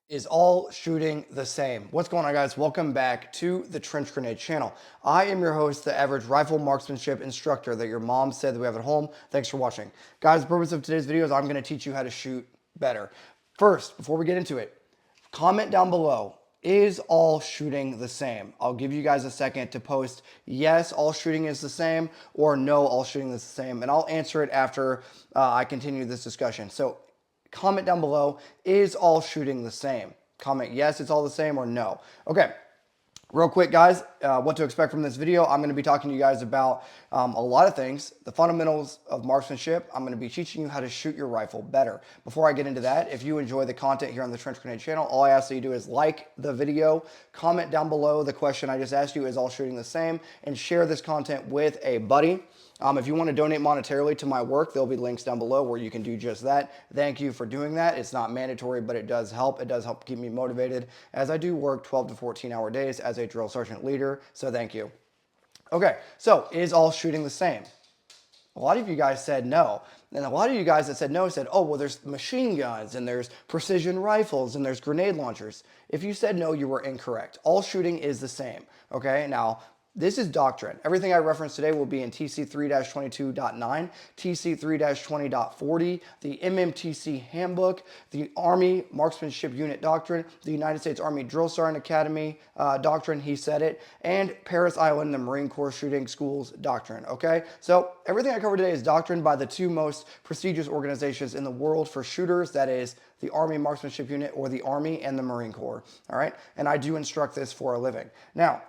Is all shooting the same? What's going on, guys? Welcome back to the Trench Grenade channel. I am your host, the average rifle marksmanship instructor that your mom said that we have at home. Thanks for watching. Guys, the purpose of today's video is I'm going to teach you how to shoot better. First, before we get into it, comment down below, is all shooting the same? I'll give you guys a second to post yes, all shooting is the same, or no, all shooting is the same, and I'll answer it after I continue this discussion. So comment down below, is all shooting the same? Comment yes, it's all the same, or no. Okay, real quick, guys, what to expect from this video. I'm going to be talking to you guys about a lot of things, the fundamentals of marksmanship. I'm going to be teaching you how to shoot your rifle better. Before I get into that, if you enjoy the content here on the Trench Grenade channel, all I ask that you do is like the video, comment down below the question I just asked you, is all shooting the same, and share this content with a buddy. If you want to donate monetarily to my work, there'll be links down below where you can do just that. Thank you for doing that. It's not mandatory, but it does help. It does help keep me motivated as I do work 12 to 14-hour days as a drill sergeant leader. So thank you. Okay, so is all shooting the same? A lot of you guys said no. And a lot of you guys that said no said, oh, well, there's machine guns and there's precision rifles and there's grenade launchers. If you said no, you were incorrect. All shooting is the same. Okay, now, this is doctrine. Everything I reference today will be in TC3-22.9, TC3-20.40, the MMTC Handbook, the Army Marksmanship Unit Doctrine, the United States Army Drill Sergeant Academy Doctrine, he said it, and Parris Island, the Marine Corps Shooting Schools Doctrine, okay? So everything I cover today is doctrine by the two most prestigious organizations in the world for shooters, that is the Army Marksmanship Unit, or the Army, and the Marine Corps, all right? And I do instruct this for a living. Now,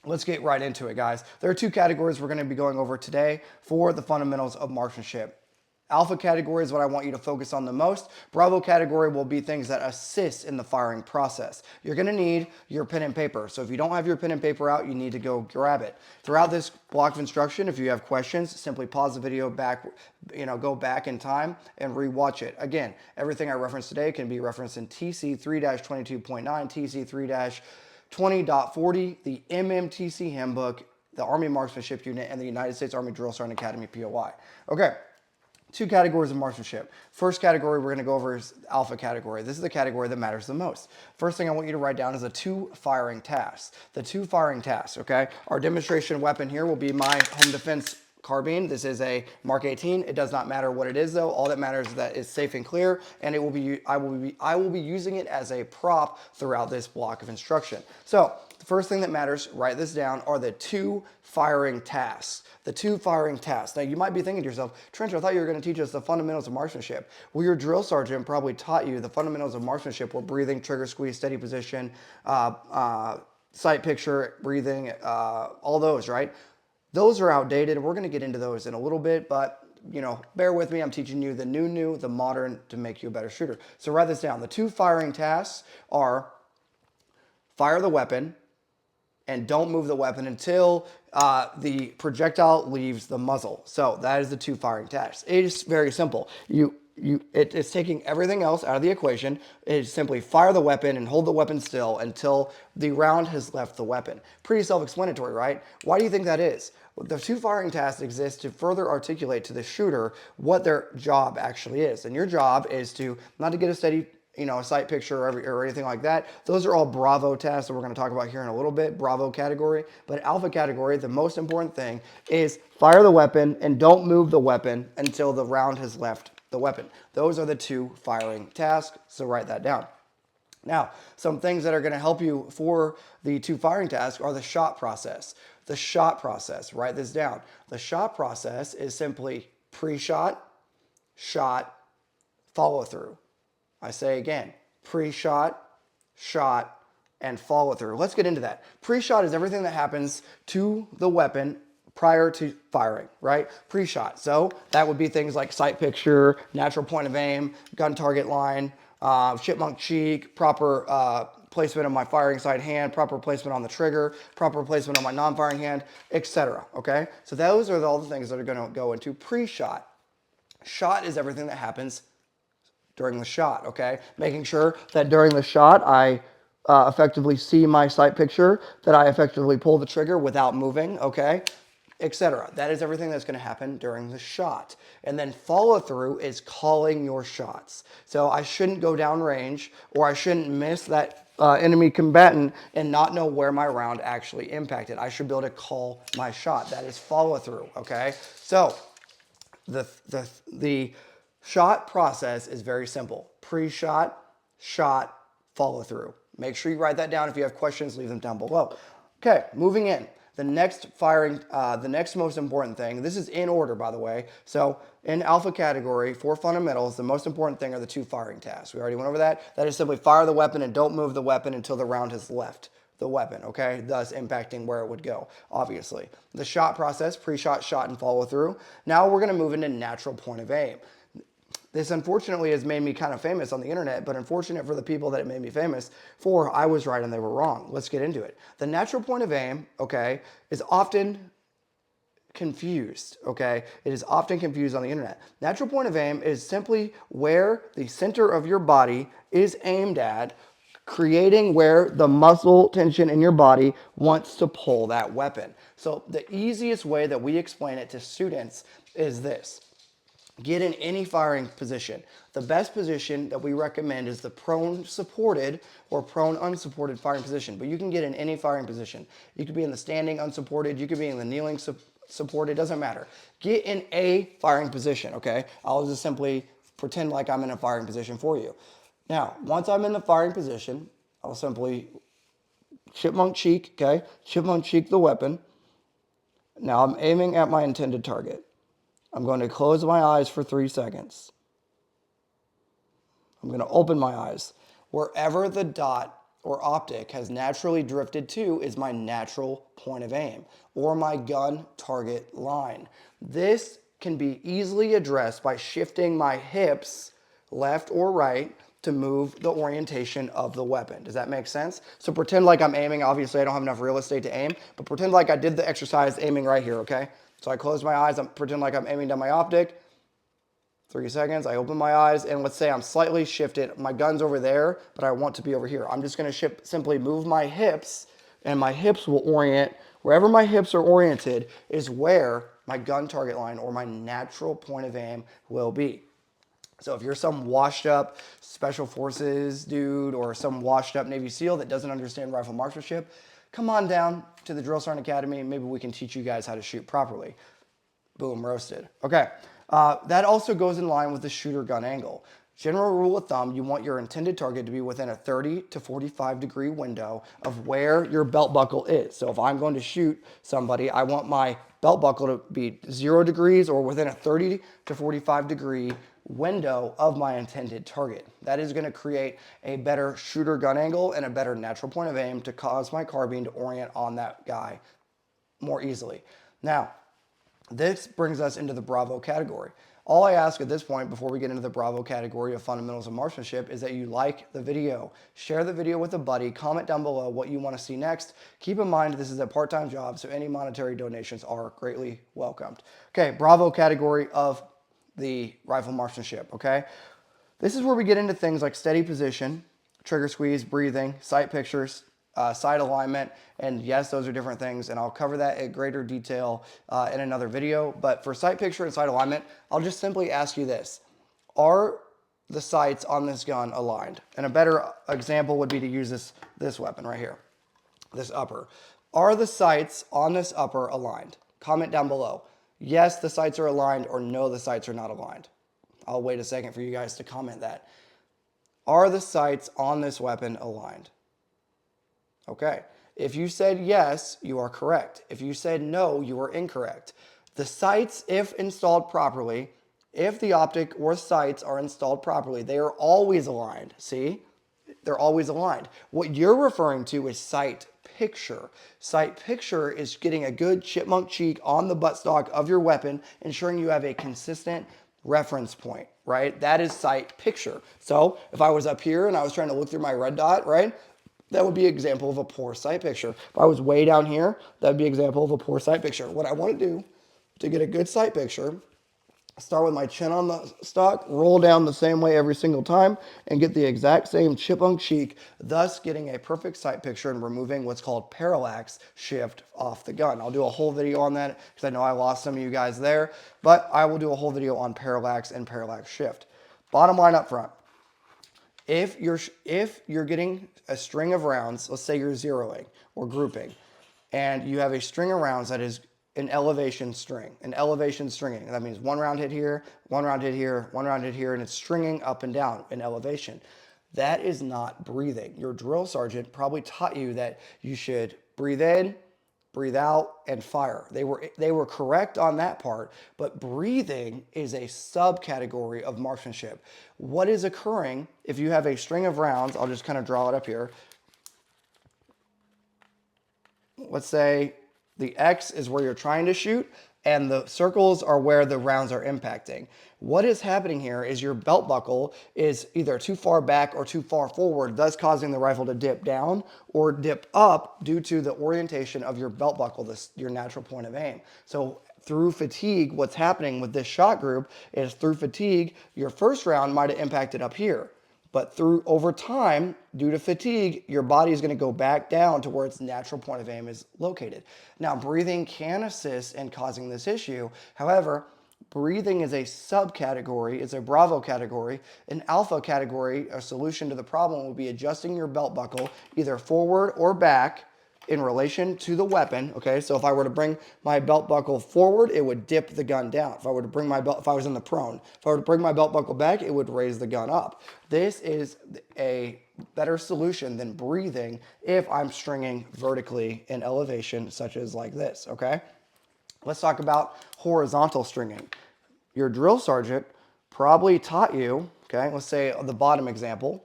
let's get right into it, guys. There are two categories we're going to be going over today for the fundamentals of marksmanship. Alpha category is what I want you to focus on the most. Bravo category will be things that assist in the firing process. You're going to need your pen and paper. So if you don't have your pen and paper out, you need to go grab it. Throughout this block of instruction, if you have questions, simply pause the video back, go back in time and rewatch it. Again, everything I referenced today can be referenced in TC3-22.9, TC3-20.40, the MMTC Handbook, the Army Marksmanship Unit, and the United States Army Drill Sergeant Academy POI. Okay, two categories of marksmanship. First category we're going to go over is alpha category. This is the category that matters the most. First thing I want you to write down is the two firing tasks. The two firing tasks, okay? Our demonstration weapon here will be my home defense carbine. This is a Mark 18. It does not matter what it is, though. All that matters is that it's safe and clear, and it will be I will be using it as a prop throughout this block of instruction. So the first thing that matters, write this down, are the two firing tasks. The two firing tasks. Now, you might be thinking to yourself, Trench, I thought you were going to teach us the fundamentals of marksmanship. Well, your drill sergeant probably taught you the fundamentals of marksmanship were breathing, trigger squeeze, steady position, sight picture, breathing, all those, right? Those are outdated. We're going to get into those in a little bit, but bear with me. I'm teaching you the new, the modern to make you a better shooter. So write this down. The two firing tasks are fire the weapon and don't move the weapon until the projectile leaves the muzzle. So that is the two firing tasks. It is very simple. It's taking everything else out of the equation. It is simply fire the weapon and hold the weapon still until the round has left the weapon. Pretty self-explanatory, right? Why do you think that is? The two firing tasks exist to further articulate to the shooter what their job actually is. And your job is to not to get a steady a sight picture or anything like that. Those are all Bravo tasks that we're going to talk about here in a little bit, Bravo category. But Alpha category, the most important thing is fire the weapon and don't move the weapon until the round has left the weapon. Those are the two firing tasks, so write that down. Now, some things that are going to help you for the two firing tasks are the shot process. The shot process, write this down. The shot process is simply pre-shot, shot, follow through. I say again, pre-shot, shot, and follow through. Let's get into that. Pre-shot is everything that happens to the weapon prior to firing, right? Pre-shot. So that would be things like sight picture, natural point of aim, gun target line, chipmunk cheek, proper placement of my firing side hand, proper placement on the trigger, proper placement on my non-firing hand, etc. Okay? So those are all the things that are going to go into pre-shot. Shot is everything that happens during the shot, okay? Making sure that during the shot I effectively see my sight picture, that I effectively pull the trigger without moving, okay? etc. That is everything that's going to happen during the shot. And then follow through is calling your shots. So I shouldn't go down range, or I shouldn't miss that enemy combatant and not know where my round actually impacted. I should be able to call my shot. That is follow through, okay? So the shot process is very simple. Pre-shot, shot, follow through. Make sure you write that down. If you have questions, leave them down below. Okay, moving in. The next the next most important thing, this is in order, by the way. So in alpha category, for fundamentals, the most important thing are the 2 firing tasks. We already went over that. That is simply fire the weapon and don't move the weapon until the round has left the weapon, okay? Thus impacting where it would go, obviously. The shot process, pre-shot, shot, and follow through. Now we're gonna move into natural point of aim. This unfortunately has made me kind of famous on the internet, but unfortunate for the people that it made me famous for, I was right and they were wrong. Let's get into it. The natural point of aim, okay, is often confused, okay? It is often confused on the internet. Natural point of aim is simply where the center of your body is aimed at, creating where the muscle tension in your body wants to pull that weapon. So the easiest way that we explain it to students is this. Get in any firing position. The best position that we recommend is the prone supported or prone unsupported firing position, but you can get in any firing position. You could be in the standing unsupported, you could be in the kneeling supported, doesn't matter. Get in a firing position, okay? I'll just simply pretend like I'm in a firing position for you. Now, once I'm in the firing position, I'll simply chipmunk cheek, okay? Chipmunk cheek the weapon. Now I'm aiming at my intended target. I'm going to close my eyes for 3 seconds. I'm going to open my eyes. Wherever the dot or optic has naturally drifted to is my natural point of aim, or my gun target line. This can be easily addressed by shifting my hips left or right to move the orientation of the weapon. Does that make sense? So pretend like I'm aiming. Obviously, I don't have enough real estate to aim, but pretend like I did the exercise aiming right here, okay? So I close my eyes, pretend like I'm aiming down my optic. 3 seconds, I open my eyes, and let's say I'm slightly shifted. My gun's over there, but I want to be over here. I'm just gonna simply move my hips, and my hips will orient. Wherever my hips are oriented is where my gun target line or my natural point of aim will be. So if you're some washed up special forces dude or some washed up Navy SEAL that doesn't understand rifle marksmanship, come on down to the Drill Sergeant Academy. Maybe we can teach you guys how to shoot properly. Boom, roasted. Okay, that also goes in line with the shooter gun angle. General rule of thumb, you want your intended target to be within a 30 to 45 degree window of where your belt buckle is. So if I'm going to shoot somebody, I want my belt buckle to be 0 degrees or within a 30 to 45 degree window of my intended target. That is going to create a better shooter gun angle and a better natural point of aim to cause my carbine to orient on that guy more easily. Now, this brings us into the Bravo category. All I ask at this point before we get into the Bravo category of fundamentals of marksmanship is that you like the video, share the video with a buddy, comment down below what you want to see next. Keep in mind this is a part-time job, so any monetary donations are greatly welcomed. Okay, Bravo category of the rifle marksmanship, okay? This is where we get into things like steady position, trigger squeeze, breathing, sight pictures, sight alignment, and yes, those are different things, and I'll cover that in greater detail in another video. But for sight picture and sight alignment, I'll just simply ask you this. Are the sights on this gun aligned? And a better example would be to use this weapon right here, this upper. Are the sights on this upper aligned? Comment down below. Yes, the sights are aligned, or no, the sights are not aligned. I'll wait a second for you guys to comment that. Are the sights on this weapon aligned? Okay, if you said yes, you are correct. If you said no, you are incorrect. The sights, if installed properly, if the optic or sights are installed properly, they are always aligned. See? They're always aligned. What you're referring to is sight picture. Sight picture is getting a good chipmunk cheek on the buttstock of your weapon, ensuring you have a consistent reference point, right? That is sight picture. So if I was up here and I was trying to look through my red dot, right? That would be an example of a poor sight picture. If I was way down here, that would be an example of a poor sight picture. What I want to do to get a good sight picture Start with my chin on the stock, roll down the same way every single time, and get the exact same chipmunk cheek, thus getting a perfect sight picture and removing what's called parallax shift off the gun. I'll do a whole video on that because I know I lost some of you guys there, but I will do a whole video on parallax and parallax shift. Bottom line up front, if you're getting a string of rounds, let's say you're zeroing or grouping, and you have a string of rounds that is an elevation string, an elevation stringing. That means one round hit here, one round hit here, one round hit here, and it's stringing up and down in elevation. That is not breathing. Your drill sergeant probably taught you that you should breathe in, breathe out, and fire. They were correct on that part, but breathing is a subcategory of marksmanship. What is occurring if you have a string of rounds? I'll just kind of draw it up here. Let's say the X is where you're trying to shoot, and the circles are where the rounds are impacting. What is happening here is your belt buckle is either too far back or too far forward, thus causing the rifle to dip down or dip up due to the orientation of your belt buckle, your natural point of aim. So through fatigue, what's happening with this shot group is through fatigue, your first round might have impacted up here. But through over time, due to fatigue, your body is going to go back down to where its natural point of aim is located. Now, breathing can assist in causing this issue. However, breathing is a subcategory, it's a Bravo category. An Alpha category, a solution to the problem would be adjusting your belt buckle either forward or back in relation to the weapon. Okay, so if I were to bring my belt buckle forward, it would dip the gun down. If I were to bring my belt, if I was in the prone, if I were to bring my belt buckle back, it would raise the gun up. This is a better solution than breathing if I'm stringing vertically in elevation, such as like this. Okay, let's talk about horizontal stringing. Your drill sergeant probably taught you. Okay, let's say the bottom example.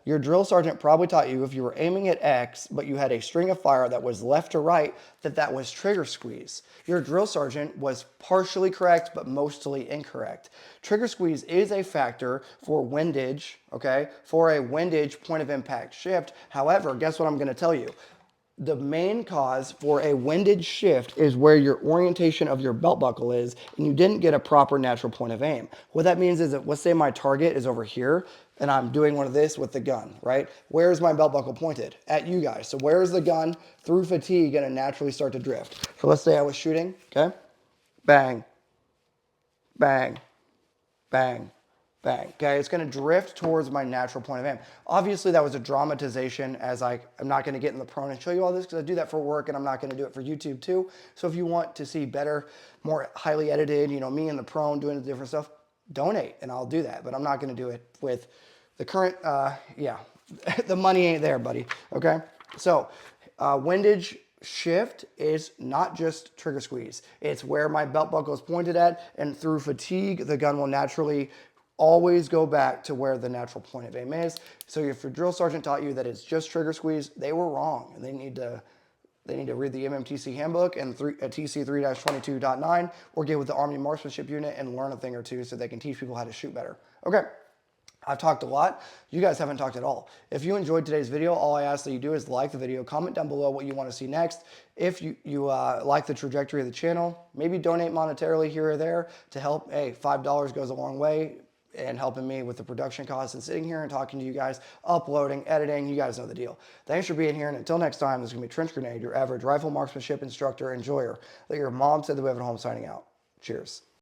Your drill sergeant probably taught you if you were aiming at X, but you had a string of fire that was left to right, that was trigger squeeze. Your drill sergeant was partially correct, but mostly incorrect. Trigger squeeze is a factor for windage, okay, for a windage point of impact shift. However, guess what I'm going to tell you? The main cause for a windage shift is where your orientation of your belt buckle is, and you didn't get a proper natural point of aim. What that means is that, let's say my target is over here, and I'm doing one of this with the gun, right? Where is my belt buckle pointed? At you guys. So where is the gun through fatigue going to naturally start to drift? So let's say I was shooting, okay? Bang, bang, bang, bang. Okay, it's going to drift towards my natural point of aim. Obviously, that was a dramatization, as I'm not going to get in the prone and show you all this because I do that for work and I'm not going to do it for YouTube too. So if you want to see better, more highly edited, me in the prone doing the different stuff, donate and I'll do that. But I'm not going to do it with the current, the money ain't there, buddy. Okay, so windage shift is not just trigger squeeze. It's where my belt buckle is pointed at, and through fatigue, the gun will naturally always go back to where the natural point of aim is. So if your drill sergeant taught you that it's just trigger squeeze, they were wrong. And they need to read the MMTC handbook and TC 3-22.9 or get with the Army Marksmanship Unit and learn a thing or two so they can teach people how to shoot better. Okay. I've talked a lot. You guys haven't talked at all. If you enjoyed today's video, all I ask that you do is like the video, comment down below what you want to see next. If you like the trajectory of the channel, maybe donate monetarily here or there to help. Hey, $5 goes a long way in helping me with the production costs and sitting here and talking to you guys, uploading, editing. You guys know the deal. Thanks for being here, and until next time, this is going to be Trench Grenade, your average rifle marksmanship instructor, enjoyer, that your mom said that we have at home, signing out. Cheers.